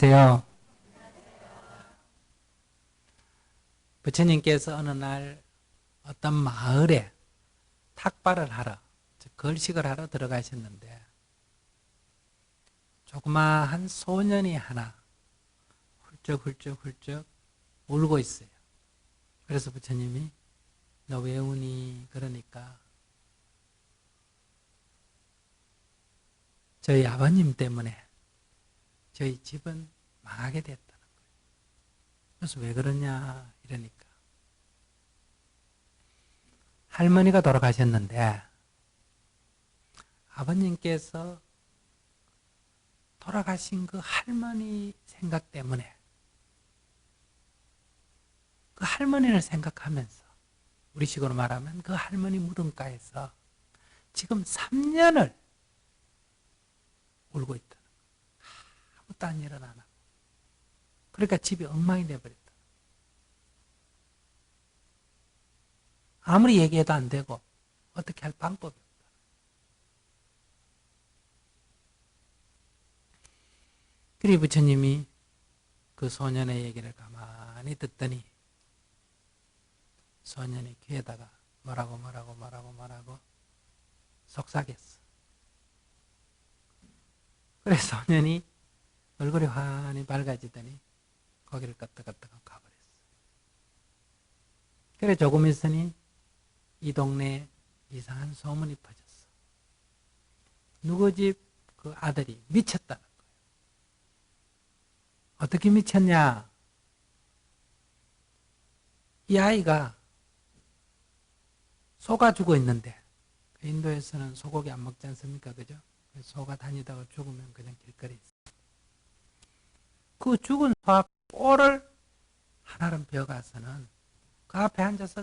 안녕하세요. 부처님께서 어느 날 어떤 마을에 탁발을 하러, 즉 걸식을 하러 들어가셨는데 조그마한 소년이 하나 훌쩍 울고 있어요. 그래서 부처님이 너 왜 우니? 그러니까 저희 아버님 때문에 저희 집은 망하게 됐다는 거예요. 그래서 왜 그러냐 이러니까 할머니가 돌아가셨는데 아버님께서 돌아가신 그 할머니 생각 때문에 그 할머니를 생각하면서 우리식으로 말하면 그 할머니 무덤가에서 지금 3년을 울고 있다는 거예요. 아무것도 안 일은 안 하고. 그러니까 집이 엉망이 되어버렸다. 아무리 얘기해도 안 되고 어떻게 할 방법이 없다. 그리고 부처님이 그 소년의 얘기를 가만히 듣더니 소년이 귀에다가 뭐라고 속삭였어. 그래서 소년이 얼굴이 환히 밝아지더니 거기를 끄떡끄떡하고 가버렸어. 그래 조금 있으니 이 동네에 이상한 소문이 퍼졌어. 누구 집 그 아들이 미쳤다는 거예요. 어떻게 미쳤냐? 이 아이가 소가 죽어 있는데 인도에서는 소고기 안 먹지 않습니까? 그죠? 소가 다니다가 죽으면 그냥 길거리에 있어. 그 죽은 소와 꼴을 하나름 베어가서는 그 앞에 앉아서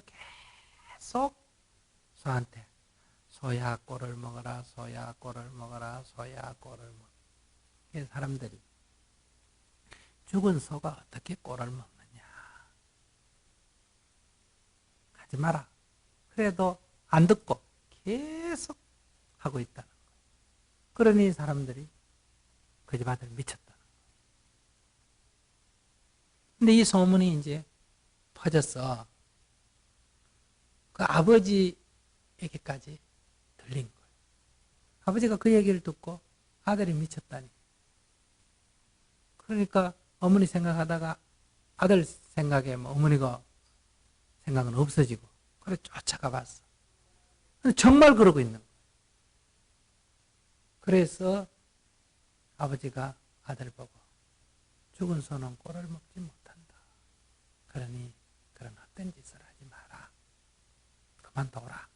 계속 소한테 소야 꼴을 먹어라, 소야 꼴을 먹어라, 소야 꼴을 먹어라. 그래서 사람들이 죽은 소가 어떻게 꼴을 먹느냐. 하지 마라. 그래도 안 듣고 계속 하고 있다는 거예요. 그러니 사람들이 그 집 아들 미쳤다는 거예요. 근데 이 소문이 이제 퍼졌어. 그 아버지에게까지 들린 거예요. 아버지가 그 얘기를 듣고 아들이 미쳤다니. 그러니까 어머니 생각하다가 아들 생각에 뭐 어머니가 생각은 없어지고 그래 쫓아가 봤어. 정말 그러고 있는 거예요. 그래서 아버지가 아들 보고 죽은 소는 꼴을 먹지 못한다. 그러니 그런 헛된 짓을 하지 마라. 그만둬라.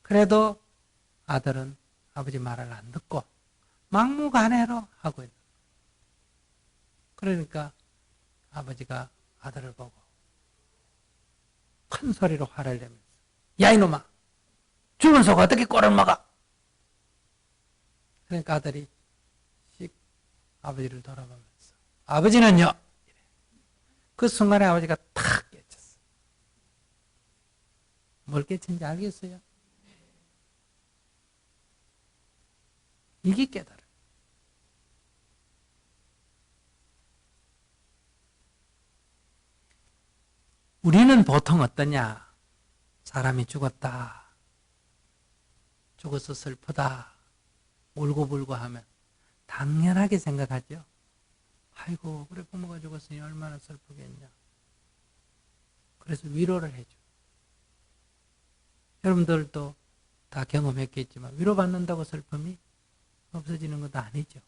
그래도 아들은 아버지 말을 안 듣고 막무가내로 하고 있는 거예요. 그러니까 아버지가 아들을 보고 큰 소리로 화를 내면서 야 이놈아 죽은 소가 어떻게 꼴을 먹어? 그러니까 아들이 씩 아버지를 돌아보면서 아버지는요? 그 순간에 아버지가 탁 깨쳤어. 뭘 깨친지 알겠어요? 이게 깨달음. 우리는 보통 어떠냐? 사람이 죽었다. 죽어서 슬프다. 울고불고 하면 당연하게 생각하죠. 아이고 그래 부모가 죽었으니 얼마나 슬프겠냐. 그래서 위로를 해줘. 여러분들도 다 경험했겠지만 위로받는다고 슬픔이 없어지는 것도 아니죠.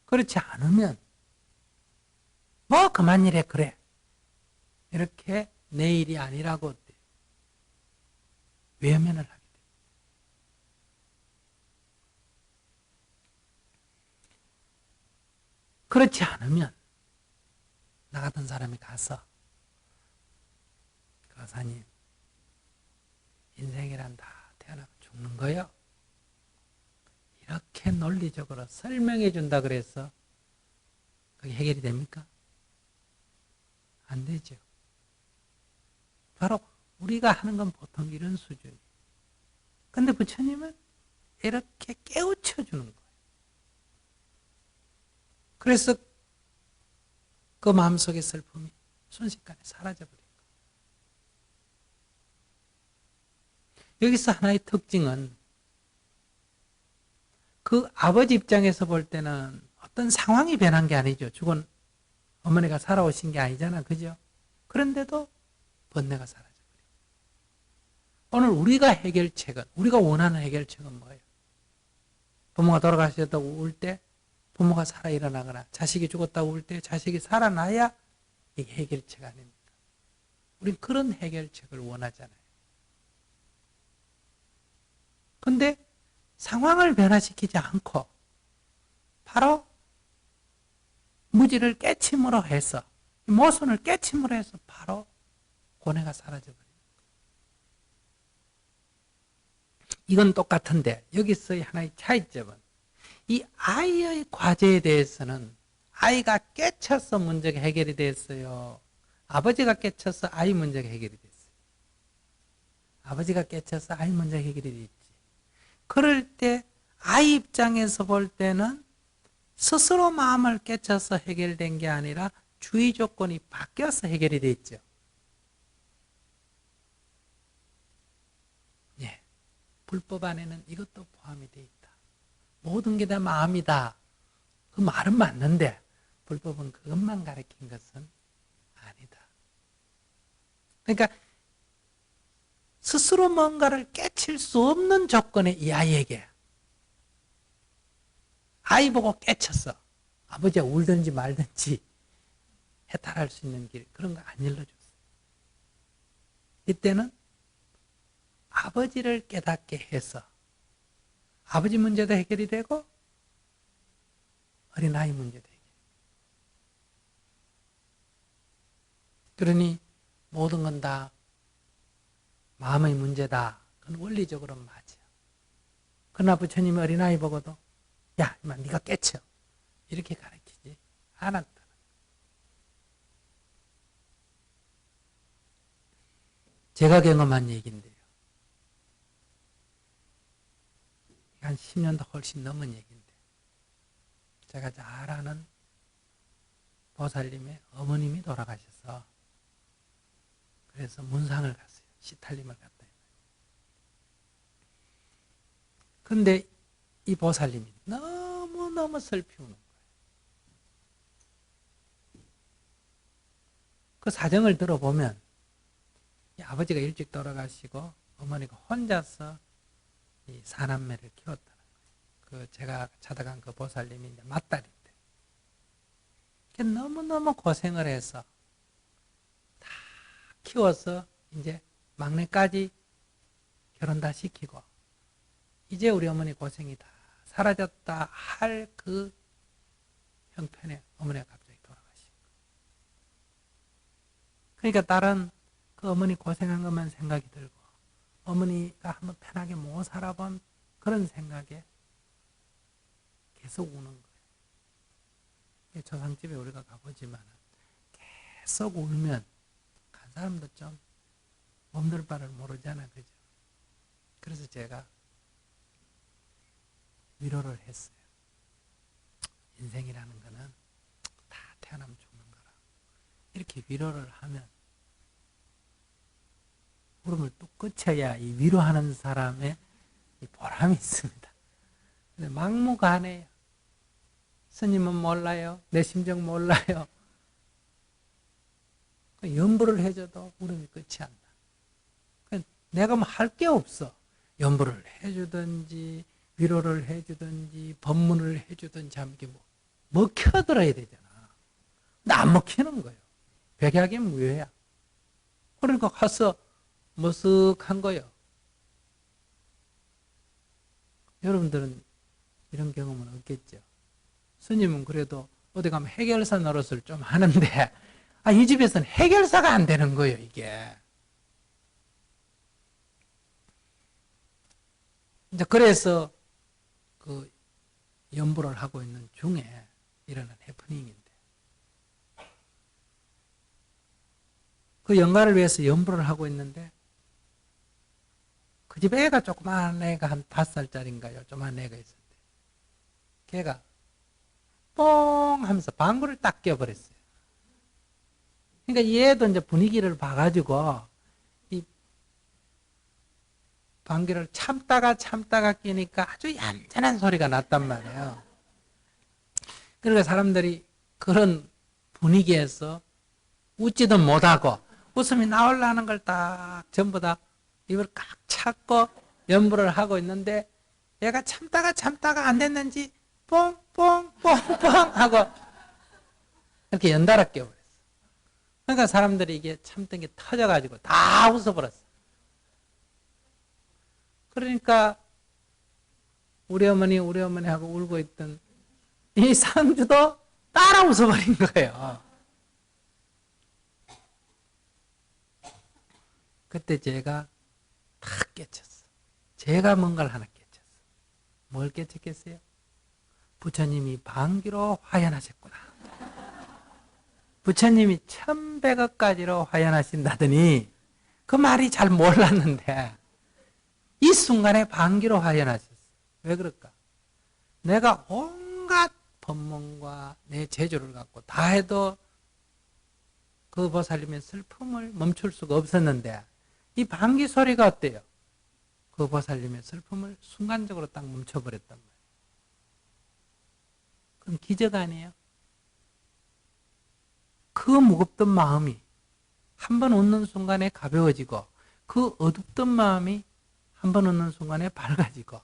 그렇지 않으면 뭐 그만 일해 그래. 이렇게 내 일이 아니라고 외면을 하게 돼요. 그렇지 않으면 나 같은 사람이 가서 거사님 인생이란 다 태어나면 죽는 거요. 이렇게 논리적으로 설명해 준다 그래서 그게 해결이 됩니까? 안 되죠. 바로 우리가 하는 건 보통 이런 수준이에요. 근데 부처님은 이렇게 깨우쳐 주는 거예요. 그래서 그 마음속의 슬픔이 순식간에 사라져버린 거예요. 여기서 하나의 특징은 그 아버지 입장에서 볼 때는 어떤 상황이 변한 게 아니죠. 죽은 어머니가 살아오신 게 아니잖아. 그죠? 그런데도 번뇌가 사라져버려요. 오늘 우리가 해결책은, 우리가 원하는 해결책은 뭐예요? 부모가 돌아가셨다고 울 때 부모가 살아 일어나거나 자식이 죽었다고 울 때 자식이 살아나야 이게 해결책 아닙니까? 우린 그런 해결책을 원하잖아요. 근데 상황을 변화시키지 않고 바로 무지를 깨침으로 해서, 모순을 깨침으로 해서 바로 고뇌가 사라져버려요. 이건 똑같은데 여기서의 하나의 차이점은 이 아이의 과제에 대해서는 아이가 깨쳐서 문제가 해결이 됐어요. 아버지가 깨쳐서 아이 문제가 해결이 됐어요. 아버지가 깨쳐서 아이 문제가 해결이 됐지. 그럴 때 아이 입장에서 볼 때는 스스로 마음을 깨쳐서 해결된 게 아니라 주의 조건이 바뀌어서 해결이 됐죠. 예, 불법 안에는 이것도 포함이 되어 있다. 모든 게 다 마음이다. 그 말은 맞는데 불법은 그것만 가르친 것은 아니다. 그러니까 스스로 뭔가를 깨칠 수 없는 조건에 이 아이에게 아이 보고 깨쳤어. 아버지가 울든지 말든지 해탈할 수 있는 길, 그런 거 안 일러줬어요. 이때는 아버지를 깨닫게 해서 아버지 문제도 해결이 되고 어린아이 문제도 해결이 되고. 그러니 모든 건 다 마음의 문제다. 그건 원리적으로 맞아요. 그러나 부처님이 어린아이 보고도 야, 이만 네가 깨쳐. 이렇게 가르치지 않았다. 제가 경험한 얘기인데요. 한 10년도 훨씬 넘은 얘기인데 제가 잘 아는 보살님의 어머님이 돌아가셔서 그래서 문상을 갔어요. 시탈림을 갔다. 그런데 이 보살님이 너무너무 슬피 우는 거예요. 그 사정을 들어보면 이 아버지가 일찍 돌아가시고 어머니가 혼자서 이 사남매를 키웠다는 거예요. 그 제가 찾아간 그 보살님이 이제 맏딸인데 너무너무 고생을 해서 다 키워서 이제 막내까지 결혼 다 시키고 이제 우리 어머니 고생이 다 사라졌다 할 그 형편에 어머니가 갑자기 돌아가시고, 그러니까 딸은 그 어머니 고생한 것만 생각이 들고 어머니가 한번 편하게 못 살아본 그런 생각에 계속 우는 거예요. 조상집에 우리가 가보지만 계속 울면 간 사람도 좀 몸둘 바를 모르잖아, 그죠? 그래서 제가 위로를 했어요. 인생이라는 거는 다 태어나면 죽는 거라. 이렇게 위로를 하면 울음을 뚝 그쳐야 이 위로하는 사람의 이 보람이 있습니다. 근데 막무가내요. 스님은 몰라요. 내 심정 몰라요. 연부를 해줘도 울음이 끝이 안 나. 내가 뭐 할 게 없어. 연부를 해주든지 위로를 해주든지 법문을 해주든지 하면 이게 뭐 먹혀들어야 되잖아. 근데 안 먹히는 거예요. 백약이 무효야. 그러니까 가서 머쓱한 거예요. 여러분들은 이런 경험은 없겠죠. 스님은 그래도 어디 가면 해결사 노릇을 좀 하는데 이 집에서는 해결사가 안 되는 거예요, 이게. 이제 그래서 그 연부를 하고 있는 중에 일어난 해프닝인데 그 영가를 위해서 연부를 하고 있는데 그 집에 애가 조그만 애가 한 5살짜리인가요? 조그만 애가 있었대. 걔가 뽕 뽕 하면서 방구를 딱 껴버렸어요. 그러니까 얘도 이제 분위기를 봐가지고 이 방귀를 참다가 끼니까 아주 얌전한 소리가 났단 말이에요. 그러니까 사람들이 그런 분위기에서 웃지도 못하고 웃음이 나오려는 걸 딱 전부 다 입을 꽉 찾고 연부를 하고 있는데 얘가 참다가 안 됐는지 뽕뽕뽕뽕 하고 이렇게 연달아 깨버렸어. 그러니까 사람들이 이게 참던 게 터져가지고 다 웃어버렸어. 그러니까 우리 어머니하고 울고 있던 이 상주도 따라 웃어버린 거예요. 그때 제가 탁 깨쳤어. 제가 뭔가를 하나 깨쳤어. 뭘 깨쳤겠어요? 부처님이 방귀로 화연하셨구나. 부처님이 1100억까지로 화연하신다더니 그 말이 잘 몰랐는데 이 순간에 방귀로 화연하셨어. 왜 그럴까? 내가 온갖 법문과 내 재주를 갖고 다 해도 그 보살님의 슬픔을 멈출 수가 없었는데 이 방귀 소리가 어때요? 그 보살님의 슬픔을 순간적으로 딱 멈춰버렸단 말이에요. 그럼 기적 아니에요? 그 무겁던 마음이 한 번 웃는 순간에 가벼워지고 그 어둡던 마음이 한 번 웃는 순간에 밝아지고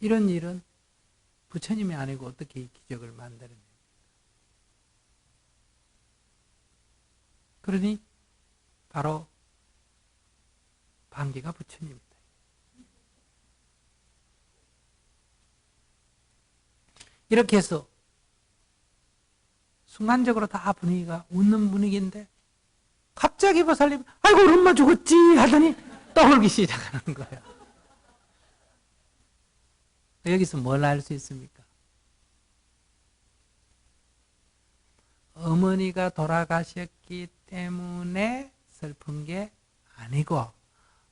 이런 일은 부처님이 아니고 어떻게 이 기적을 만들어냅니까? 그러니 바로 방귀가 부처님이다. 이렇게 해서 순간적으로 다 분위기가 웃는 분위기인데 갑자기 보살님 아이고 우리 엄마 죽었지 하더니 떠올기 시작하는 거예요. 여기서 뭘 알 수 있습니까? 어머니가 돌아가셨기 때문에 슬픈 게 아니고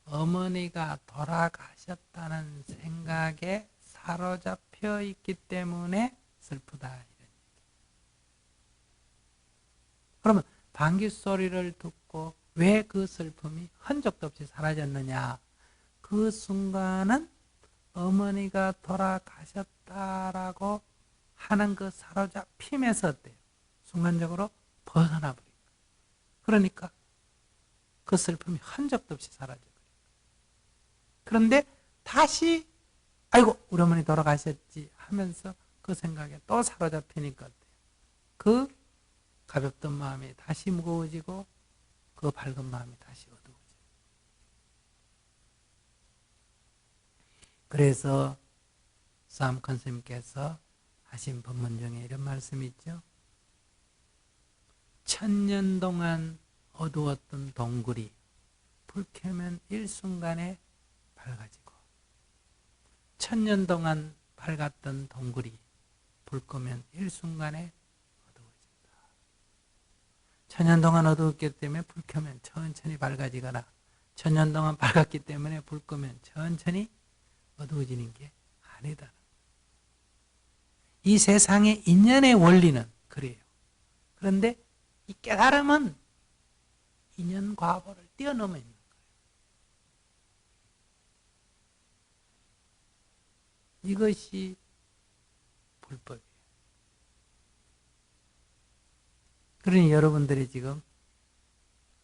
어머니가 돌아가셨다는 생각에 사로잡혀 있기 때문에 슬프다. 그러면 방귀 소리를 듣고 왜 그 슬픔이 흔적도 없이 사라졌느냐? 그 순간은 어머니가 돌아가셨다라고 하는 그 사로잡힘에서 어때요? 순간적으로 벗어나 버립니다. 그러니까 그 슬픔이 흔적도 없이 사라져버려요. 그런데 다시 아이고 우리 어머니 돌아가셨지 하면서 그 생각에 또 사로잡히니까 어때요? 그 가볍던 마음이 다시 무거워지고 그 밝은 마음이 다시 어두워져요. 그래서 싸움큰 스님께서 하신 법문 중에 이런 말씀이 있죠. 1000년 동안 어두웠던 동굴이 불 켜면 일순간에 밝아지고 1000년 동안 밝았던 동굴이 불 끄면 일순간에 1000년 동안 어두웠기 때문에 불 켜면 천천히 밝아지거나 1000년 동안 밝았기 때문에 불 끄면 천천히 어두워지는 게 아니다. 이 세상의 인연의 원리는 그래요. 그런데 이 깨달음은 인연 과보를 뛰어넘어 있는 거예요. 이것이 불법이에요. 그러니 여러분들이 지금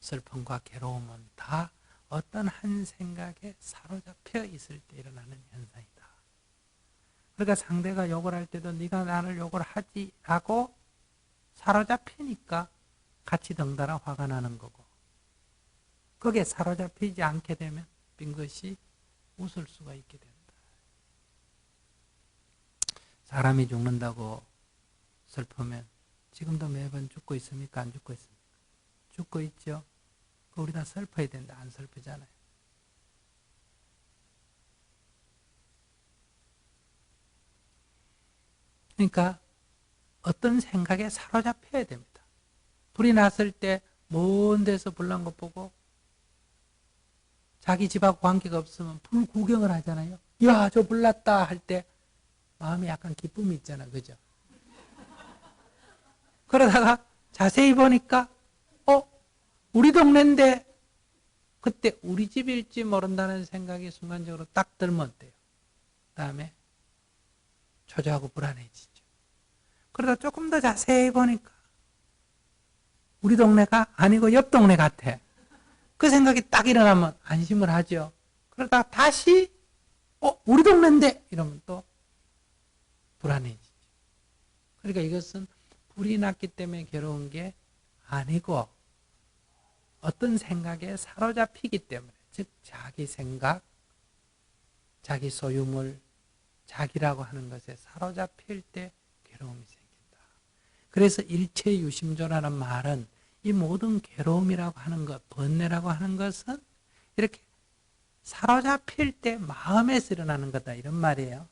슬픔과 괴로움은 다 어떤 한 생각에 사로잡혀 있을 때 일어나는 현상이다. 그러니까 상대가 욕을 할 때도 네가 나를 욕을 하지 라고 사로잡히니까 같이 덩달아 화가 나는 거고 거기에 사로잡히지 않게 되면 빙긋이 웃을 수가 있게 된다. 사람이 죽는다고 슬프면 지금도 매번 죽고 있습니까? 안 죽고 있습니까? 죽고 있죠? 우리 다 슬퍼야 된다. 안 슬프잖아요. 그러니까 어떤 생각에 사로잡혀야 됩니다. 불이 났을 때 먼 데서 불 난 것 보고 자기 집하고 관계가 없으면 불 구경을 하잖아요. 야, 저 불 났다 할 때 마음에 약간 기쁨이 있잖아. 그죠? 그러다가 자세히 보니까 우리 동네인데 그때 우리 집일지 모른다는 생각이 순간적으로 딱 들면 어때요? 다음에 초조하고 불안해지죠. 그러다 조금 더 자세히 보니까 우리 동네가 아니고 옆 동네 같아. 그 생각이 딱 일어나면 안심을 하죠. 그러다 다시 우리 동네인데 이러면 또 불안해지죠. 그러니까 이것은 불이 났기 때문에 괴로운 게 아니고 어떤 생각에 사로잡히기 때문에, 즉 자기 생각, 자기 소유물, 자기라고 하는 것에 사로잡힐 때 괴로움이 생긴다. 그래서 일체유심조라는 말은 이 모든 괴로움이라고 하는 것, 번뇌라고 하는 것은 이렇게 사로잡힐 때 마음에서 일어나는 거다, 이런 말이에요.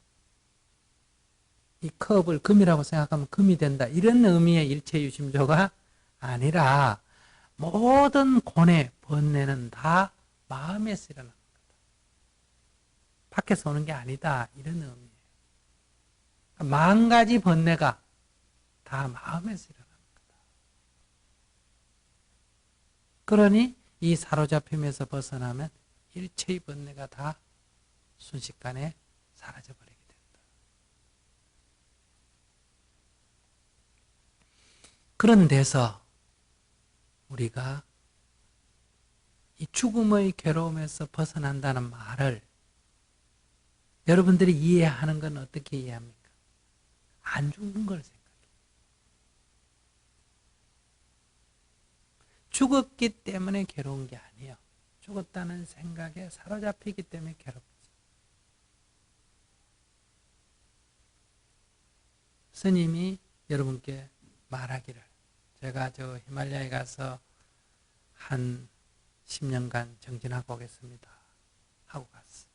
이 컵을 금이라고 생각하면 금이 된다, 이런 의미의 일체유심조가 아니라 모든 고뇌, 번뇌는 다 마음에서 일어나는 거다. 밖에서 오는 게 아니다, 이런 의미예요. 10,000가지 번뇌가 다 마음에서 일어나는 거다. 그러니 이 사로잡힘에서 벗어나면 일체의 번뇌가 다 순식간에 사라져버리게 된다. 그런 데서 우리가 이 죽음의 괴로움에서 벗어난다는 말을 여러분들이 이해하는 건 어떻게 이해합니까? 안 죽는 걸 생각해요. 죽었기 때문에 괴로운 게 아니에요. 죽었다는 생각에 사로잡히기 때문에 괴롭지. 스님이 여러분께 말하기를, 제가 저 히말라야에 가서 한 10년간 정진하고 오겠습니다 하고 갔어.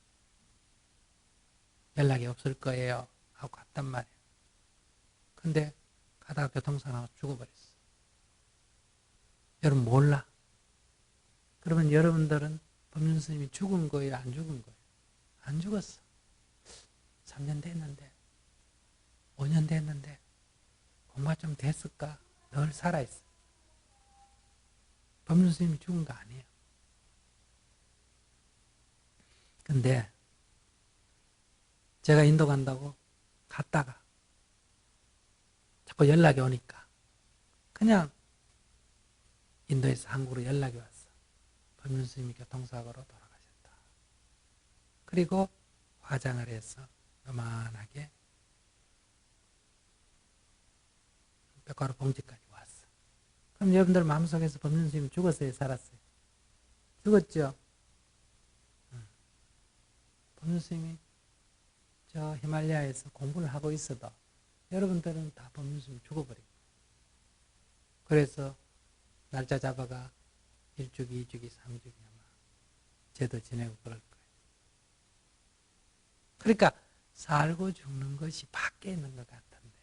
연락이 없을 거예요 하고 갔단 말이에요. 근데 가다가 교통사고 나서 죽어버렸어. 여러분 몰라? 그러면 여러분들은 법륜 스님이 죽은 거예요, 안 죽은 거예요? 안 죽었어. 3년 됐는데, 5년 됐는데 공부가 좀 됐을까? 늘 살아있어. 법륜 스님이 죽은 거 아니에요. 근데 제가 인도 간다고 갔다가 자꾸 연락이 오니까 그냥 인도에서 한국으로 연락이 왔어. 법륜 스님이 교통사고로 돌아가셨다. 그리고 화장을 해서 요만하게 뼈가루 봉지까지 왔어. 그럼 여러분들 마음속에서 법륜 스님이 죽었어요, 살았어요? 죽었죠? 법륜 스님이 저 히말라야에서 공부를 하고 있어도 여러분들은 다 법륜 스님이 죽어버리고, 그래서 날짜 잡아가 1주기, 2주기, 3주기 아마 제도 지내고 그럴 거예요. 그러니까 살고 죽는 것이 밖에 있는 것 같은데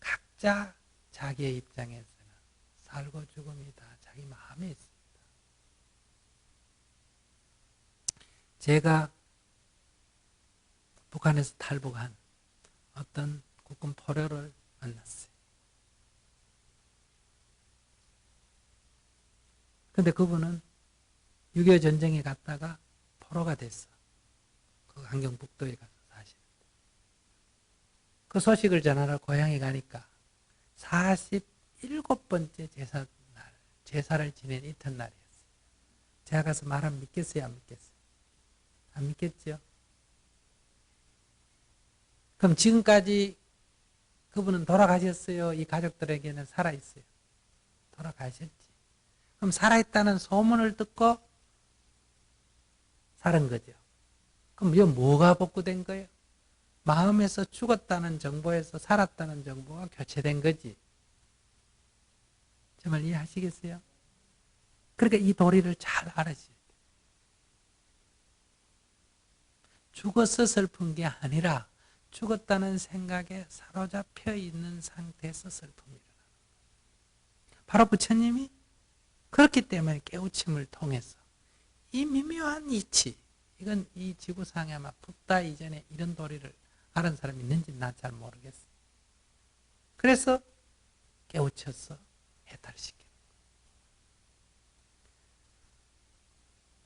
각자 자기의 입장에서는 살고 죽음이 다 자기 마음에 있습니다. 제가 북한에서 탈북한 어떤 국군 포로를 만났어요. 근데 그분은 6.25 전쟁에 갔다가 포로가 됐어. 그 함경북도에 가서 사시는데. 그 소식을 전하러 고향에 가니까 47번째 제사를 지낸 이튿날이었어요. 제가 가서 말하면 믿겠어요, 안 믿겠어요? 안 믿겠죠? 그럼 지금까지 그분은 돌아가셨어요? 이 가족들에게는 살아있어요? 돌아가셨지. 그럼 살아있다는 소문을 듣고 살은 거죠. 그럼 이거 뭐가 복구된 거예요? 마음에서 죽었다는 정보에서 살았다는 정보가 교체된 거지. 정말 이해하시겠어요? 그러니까 이 도리를 잘 알아셔야 돼요. 죽어서 슬픈 게 아니라 죽었다는 생각에 사로잡혀 있는 상태에서 슬픔이 일어나는 거예요. 바로 부처님이 그렇기 때문에 깨우침을 통해서 이 미묘한 이치, 이건 이 지구상에 아마 붓다 이전에 이런 도리를 아는 사람이 있는지 나 잘 모르겠어. 그래서 깨우쳐서 해탈을 시켜.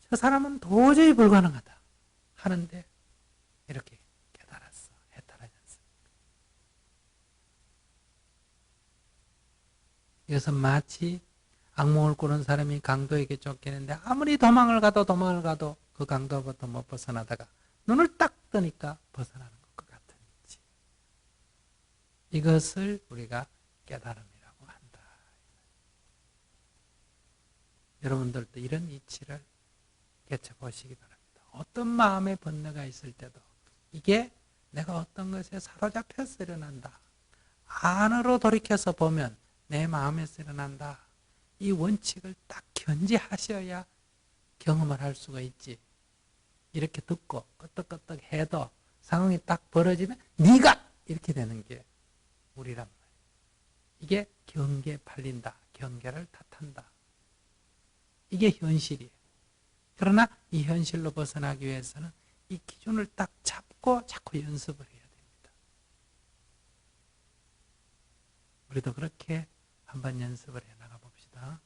저 사람은 도저히 불가능하다 하는데 이렇게 깨달았어. 해탈하지 않습니까? 이것은 마치 악몽을 꾸는 사람이 강도에게 쫓기는데 아무리 도망을 가도 그 강도부터 못 벗어나다가 눈을 딱 뜨니까 벗어나는 것과 같은 이치. 이것을 우리가 깨달음이라고 한다. 여러분들도 이런 이치를 깨쳐보시기 바랍니다. 어떤 마음의 번뇌가 있을 때도 이게 내가 어떤 것에 사로잡혀서 일어난다. 안으로 돌이켜서 보면 내 마음에서 일어난다. 이 원칙을 딱 견지하셔야 경험을 할 수가 있지. 이렇게 듣고 끄떡끄떡 해도 상황이 딱 벌어지면 네가 이렇게 되는 게 우리란 말이에요. 이게 경계에 팔린다. 경계를 탓한다. 이게 현실이에요. 그러나 이 현실로 벗어나기 위해서는 이 기준을 딱 잡고 자꾸 연습을 해야 됩니다. 우리도 그렇게 한번 연습을 해 나가 봅시다.